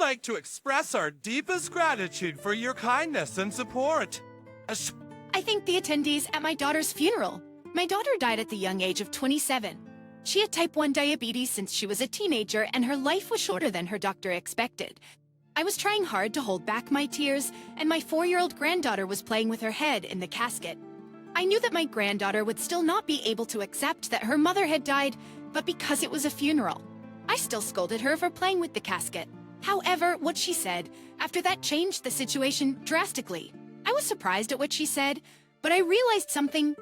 like to express our deepest gratitude for your kindness and support. I thank the attendees at my daughter's funeral. My daughter died at the young age of 27. She had type 1 diabetes since she was a teenager, and her life was shorter than her doctor expected. I was trying hard to hold back my tears, and my 4-year-old granddaughter was playing with her head in the casket. I knew that my granddaughter would still not be able to accept that her mother had died, but because it was a funeral, I still scolded her for playing with the casket. However, what she said after that changed the situation drastically. I was surprised at what she said, but I realized something,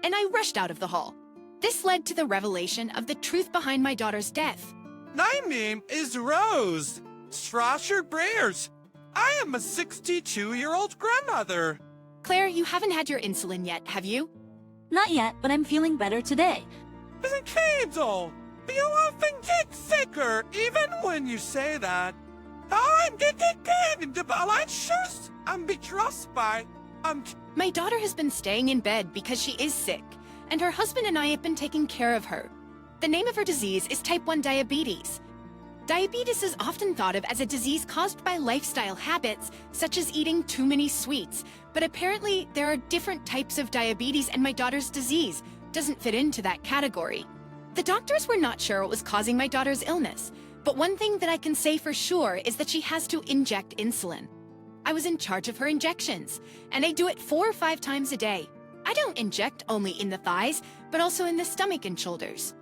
and I rushed out of the hall. This led to the revelation of the truth behind my daughter's death. My name is Rose Strasher Breers. I am a 62-year-old grandmother. Claire, you haven't had your insulin yet, have you? Not yet, but I'm feeling better today. Kindle, you often get sicker even when you say that. I'm getting anxious. I'm betrust by. My daughter has been staying in bed because she is sick, and her husband and I have been taking care of her. The name of her disease is type 1 diabetes. Diabetes is often thought of as a disease caused by lifestyle habits, such as eating too many sweets, but apparently there are different types of diabetes, and my daughter's disease doesn't fit into that category. The doctors were not sure what was causing my daughter's illness, but one thing that I can say for sure is that she has to inject insulin. I was in charge of her injections, and I do it 4 or 5 times a day. I don't inject only in the thighs, but also in the stomach and shoulders.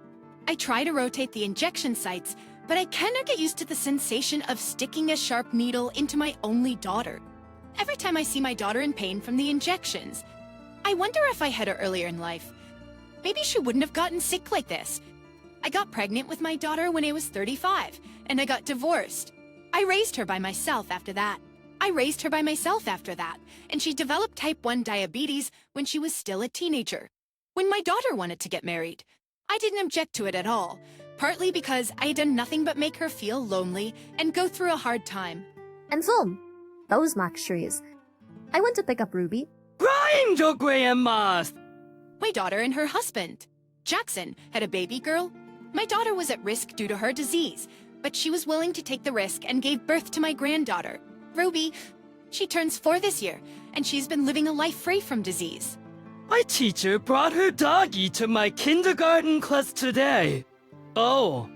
I try to rotate the injection sites, but I cannot get used to the sensation of sticking a sharp needle into my only daughter. Every time I see my daughter in pain from the injections, I wonder if I had her earlier in life. Maybe she wouldn't have gotten sick like this. I got pregnant with my daughter when I was 35, and I got divorced. I raised her by myself after that. And she developed type 1 diabetes when she was still a teenager. When my daughter wanted to get married, I didn't object to it at all, partly because I had done nothing but make her feel lonely and go through a hard time. And so, those Max trees. I went to pick up Ruby. My daughter and her husband, Jackson, had a baby girl. My daughter was at risk due to her disease, but she was willing to take the risk and gave birth to my granddaughter, Ruby. She turns 4 this year, and she's been living a life free from disease. My teacher brought her doggy to my kindergarten class today. Oh,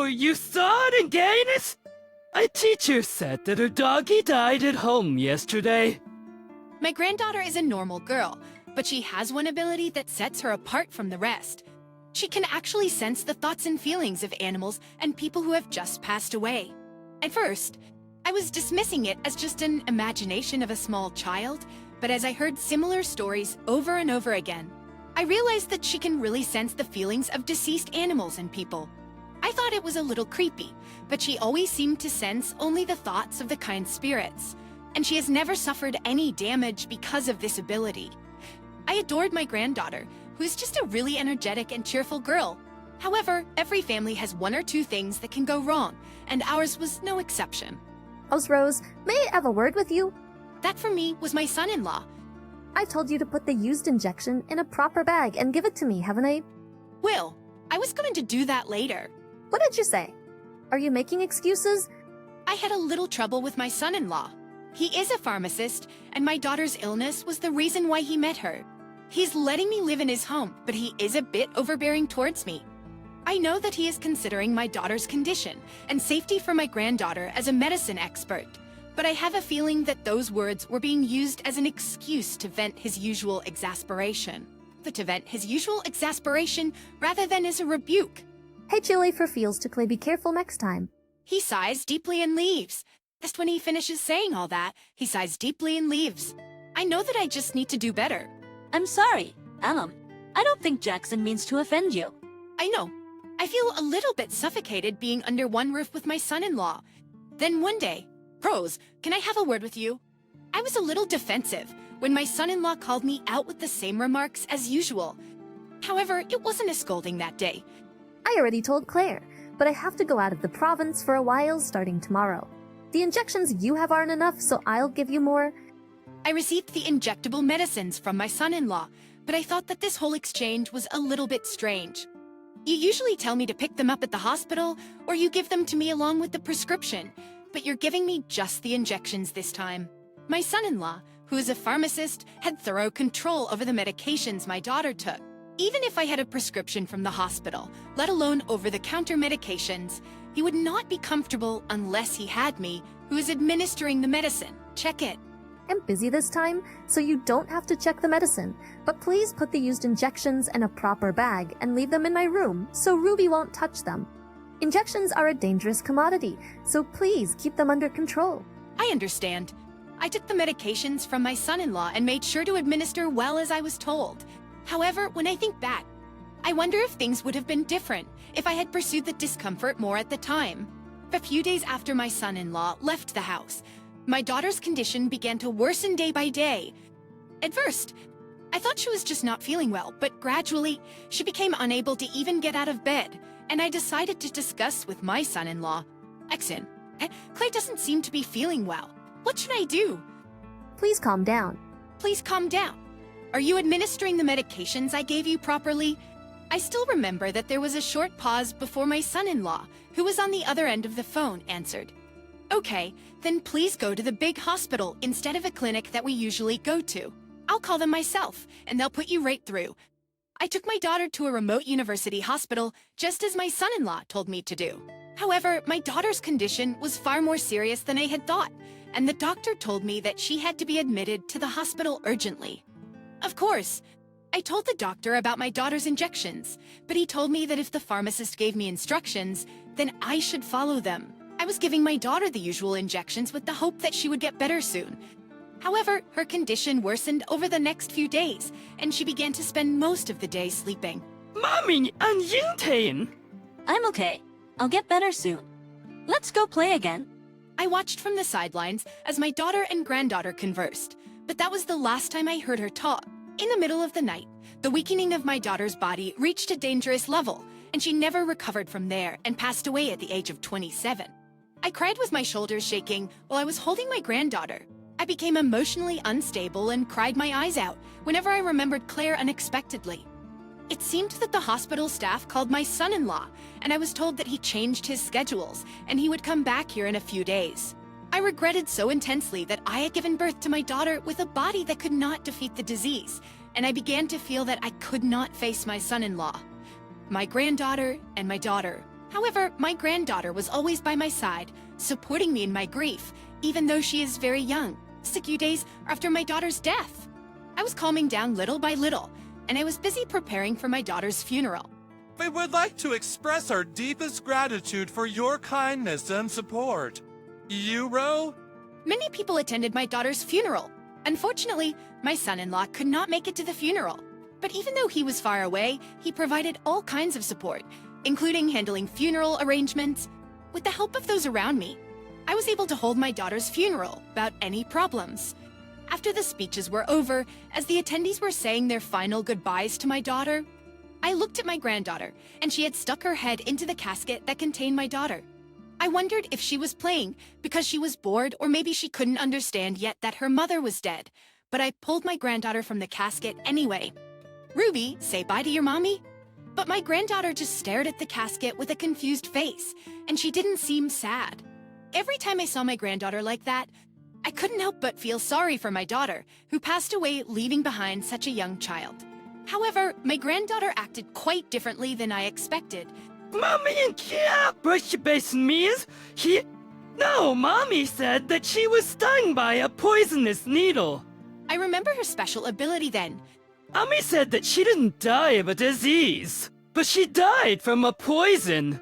you saw it again? My teacher said that her doggy died at home yesterday. My granddaughter is a normal girl, but she has one ability that sets her apart from the rest. She can actually sense the thoughts and feelings of animals and people who have just passed away. At first, I was dismissing it as just an imagination of a small child, but as I heard similar stories over and over again, I realized that she can really sense the feelings of deceased animals and people. I thought it was a little creepy, but she always seemed to sense only the thoughts of the kind spirits, and she has never suffered any damage because of this ability. I adored my granddaughter, who's just a really energetic and cheerful girl. However, every family has 1 or 2 things that can go wrong, and ours was no exception. Rose, may I have a word with you? That for me was my son-in-law. I told you to put the used injection in a proper bag and give it to me, haven't I? Will, I was going to do that later. What did you say? Are you making excuses? I had a little trouble with my son-in-law. He is a pharmacist, and my daughter's illness was the reason why he met her. He's letting me live in his home, but he is a bit overbearing towards me. I know that he is considering my daughter's condition and safety for my granddaughter as a medicine expert, but I have a feeling that those words were being used as an excuse to vent his usual exasperation. Rather than as a rebuke. Hey, Chile for feels to play be careful next time. He sighs deeply and leaves. Just when he finishes saying all that, he sighs deeply and leaves. I know that I just need to do better. I'm sorry, Alum. I don't think Jackson means to offend you. I know. I feel a little bit suffocated being under one roof with my son-in-law. Then one day, Rose, can I have a word with you? I was a little defensive when my son-in-law called me out with the same remarks as usual. However, it wasn't a scolding that day. I already told Claire, but I have to go out of the province for a while starting tomorrow. The injections you have aren't enough, so I'll give you more. I received the injectable medicines from my son-in-law, but I thought that this whole exchange was a little bit strange. You usually tell me to pick them up at the hospital, or you give them to me along with the prescription, but you're giving me just the injections this time. My son-in-law, who is a pharmacist, had thorough control over the medications my daughter took. Even if I had a prescription from the hospital, let alone over-the-counter medications, he would not be comfortable unless he had me, who is administering the medicine. Check it. I'm busy this time, so you don't have to check the medicine, but please put the used injections in a proper bag and leave them in my room so Ruby won't touch them. Injections are a dangerous commodity, so please keep them under control. I understand. I took the medications from my son-in-law and made sure to administer well as I was told. However, when I think back, I wonder if things would have been different if I had pursued the discomfort more at the time. A few days after my son-in-law left the house, my daughter's condition began to worsen day by day. At first, I thought she was just not feeling well, but gradually, she became unable to even get out of bed, and I decided to discuss with my son-in-law. Exon, Claire doesn't seem to be feeling well. What should I do? Please calm down. Please calm down. Are you administering the medications I gave you properly? I still remember that there was a short pause before my son-in-law, who was on the other end of the phone, answered. Okay, then please go to the big hospital instead of a clinic that we usually go to. I'll call them myself, and they'll put you right through. I took my daughter to a remote university hospital, just as my son-in-law told me to do. However, my daughter's condition was far more serious than I had thought, and the doctor told me that she had to be admitted to the hospital urgently. Of course, I told the doctor about my daughter's injections, but he told me that if the pharmacist gave me instructions, then I should follow them. I was giving my daughter the usual injections with the hope that she would get better soon. However, her condition worsened over the next few days, and she began to spend most of the day sleeping. Mommy, ang yintain! I'm okay. I'll get better soon. Let's go play again. I watched from the sidelines as my daughter and granddaughter conversed, but that was the last time I heard her talk. In the middle of the night, the weakening of my daughter's body reached a dangerous level, and she never recovered from there and passed away at the age of 27. I cried with my shoulders shaking while I was holding my granddaughter. I became emotionally unstable and cried my eyes out whenever I remembered Claire unexpectedly. It seemed that the hospital staff called my son-in-law, and I was told that he changed his schedules and he would come back here in a few days. I regretted so intensely that I had given birth to my daughter with a body that could not defeat the disease, and I began to feel that I could not face my son-in-law, my granddaughter, and my daughter. However, my granddaughter was always by my side, supporting me in my grief, even though she is very young, just a few days after my daughter's death. I was calming down little by little, and I was busy preparing for my daughter's funeral. We would like to express our deepest gratitude for your kindness and support. Euro? Many people attended my daughter's funeral. Unfortunately, my son-in-law could not make it to the funeral. But even though he was far away, he provided all kinds of support, including handling funeral arrangements. With the help of those around me, I was able to hold my daughter's funeral without any problems. After the speeches were over, as the attendees were saying their final goodbyes to my daughter, I looked at my granddaughter, and she had stuck her head into the casket that contained my daughter. I wondered if she was playing because she was bored, or maybe she couldn't understand yet that her mother was dead. But I pulled my granddaughter from the casket anyway. Ruby, say bye to your mommy? But my granddaughter just stared at the casket with a confused face, and she didn't seem sad. Every time I saw my granddaughter like that, I couldn't help but feel sorry for my daughter, who passed away leaving behind such a young child. However, my granddaughter acted quite differently than I expected. Mommy and Kia, brush your basin meals. No, Mommy said that she was stung by a poisonous needle. I remember her special ability then. Mommy said that she didn't die of a disease, but she died from a poison.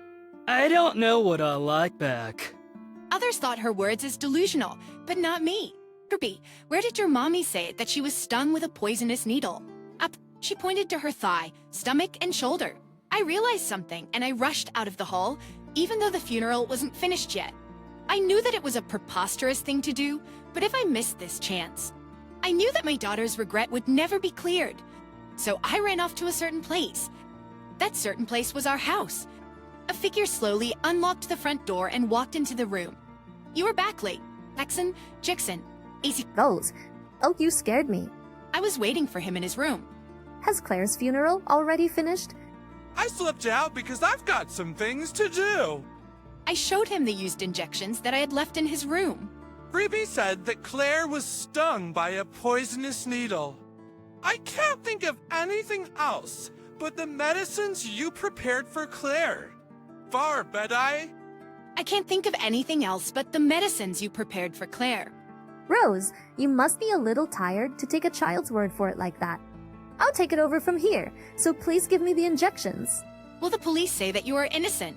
I don't know what I'll like back. Others thought her words as delusional, but not me. Ruby, where did your mommy say that she was stung with a poisonous needle? Up, she pointed to her thigh, stomach, and shoulder. I realized something, and I rushed out of the hall, even though the funeral wasn't finished yet. I knew that it was a preposterous thing to do, but if I missed this chance, I knew that my daughter's regret would never be cleared. So I ran off to a certain place. That certain place was our house. A figure slowly unlocked the front door and walked into the room. You were back late. Texan, Jixon, Easy. Those. Oh, you scared me. I was waiting for him in his room. Has Claire's funeral already finished? I slipped out because I've got some things to do. I showed him the used injections that I had left in his room. Ruby said that Claire was stung by a poisonous needle. I can't think of anything else but the medicines you prepared for Claire. I can't think of anything else but the medicines you prepared for Claire. Rose, you must be a little tired to take a child's word for it like that. I'll take it over from here, so please give me the injections. Will the police say that you are innocent?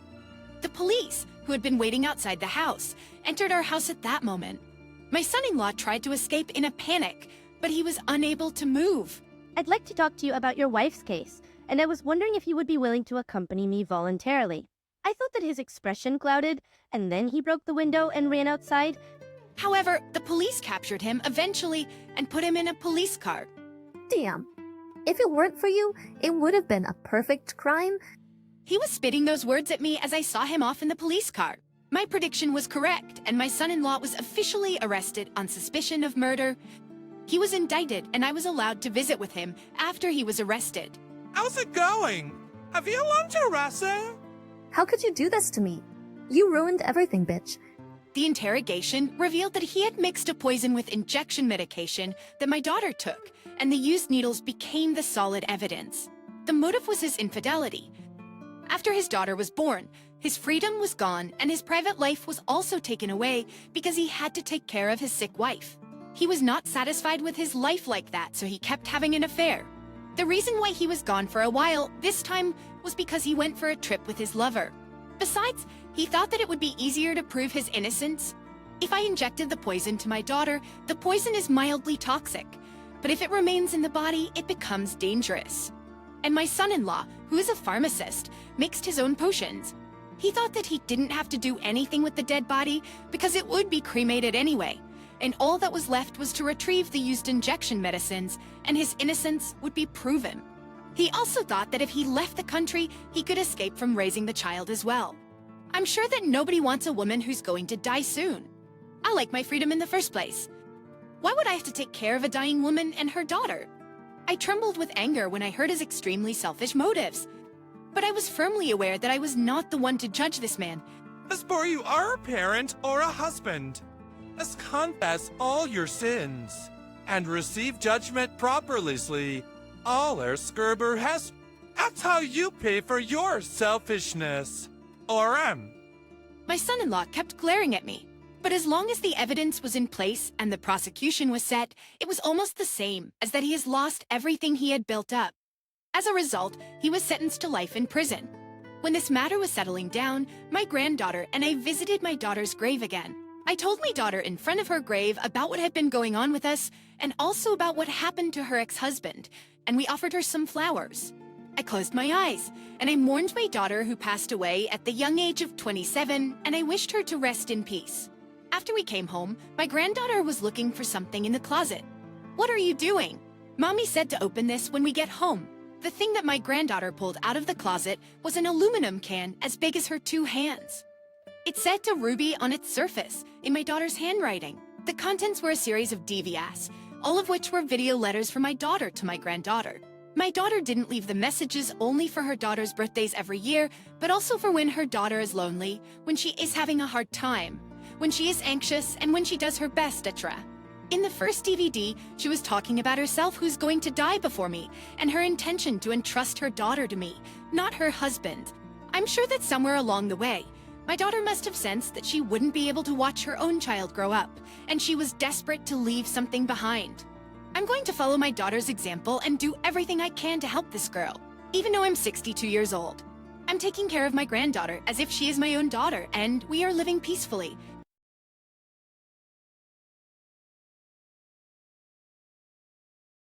The police, who had been waiting outside the house, entered our house at that moment. My son-in-law tried to escape in a panic, but he was unable to move. I'd like to talk to you about your wife's case, and I was wondering if you would be willing to accompany me voluntarily. I thought that his expression clouded, and then he broke the window and ran outside. However, the police captured him eventually and put him in a police car. Damn. If it weren't for you, it would have been a perfect crime. He was spitting those words at me as I saw him off in the police car. My prediction was correct, and my son-in-law was officially arrested on suspicion of murder. He was indicted, and I was allowed to visit with him after he was arrested. How's it going? Have you learned to wrestle? How could you do this to me? You ruined everything, bitch. The interrogation revealed that he had mixed a poison with injection medication that my daughter took, and the used needles became the solid evidence. The motive was his infidelity. After his daughter was born, his freedom was gone and his private life was also taken away because he had to take care of his sick wife. He was not satisfied with his life like that, so he kept having an affair. The reason why he was gone for a while this time was because he went for a trip with his lover. Besides, he thought that it would be easier to prove his innocence. If I injected the poison to my daughter, the poison is mildly toxic. But if it remains in the body, it becomes dangerous. And my son-in-law, who is a pharmacist, mixed his own potions. He thought that he didn't have to do anything with the dead body because it would be cremated anyway. And all that was left was to retrieve the used injection medicines, and his innocence would be proven. He also thought that if he left the country, he could escape from raising the child as well. I'm sure that nobody wants a woman who's going to die soon. I like my freedom in the first place. Why would I have to take care of a dying woman and her daughter? I trembled with anger when I heard his extremely selfish motives. But I was firmly aware that I was not the one to judge this man. As for you are a parent or a husband, let's confess all your sins and receive judgment properly. All our Skerber has. That's how you pay for your selfishness. Or My son-in-law kept glaring at me. But as long as the evidence was in place and the prosecution was set, it was almost the same as that he has lost everything he had built up. As a result, he was sentenced to life in prison. When this matter was settling down, my granddaughter and I visited my daughter's grave again. I told my daughter in front of her grave about what had been going on with us and also about what happened to her ex-husband, and we offered her some flowers. I closed my eyes, and I mourned my daughter who passed away at the young age of 27, and I wished her to rest in peace. After we came home, my granddaughter was looking for something in the closet. "What are you doing?" Mommy said to open this when we get home. The thing that my granddaughter pulled out of the closet was an aluminum can as big as her 2 hands. It said to Ruby on its surface, in my daughter's handwriting. The contents were a series of DVS, all of which were video letters from my daughter to my granddaughter. My daughter didn't leave the messages only for her daughter's birthdays every year, but also for when her daughter is lonely, when she is having a hard time, when she is anxious, and when she does her best, etc. In the first DVD, she was talking about herself who's going to die before me, and her intention to entrust her daughter to me, not her husband. I'm sure that somewhere along the way, my daughter must have sensed that she wouldn't be able to watch her own child grow up, and she was desperate to leave something behind. I'm going to follow my daughter's example and do everything I can to help this girl, even though I'm 62 years old. I'm taking care of my granddaughter as if she is my own daughter, and we are living peacefully,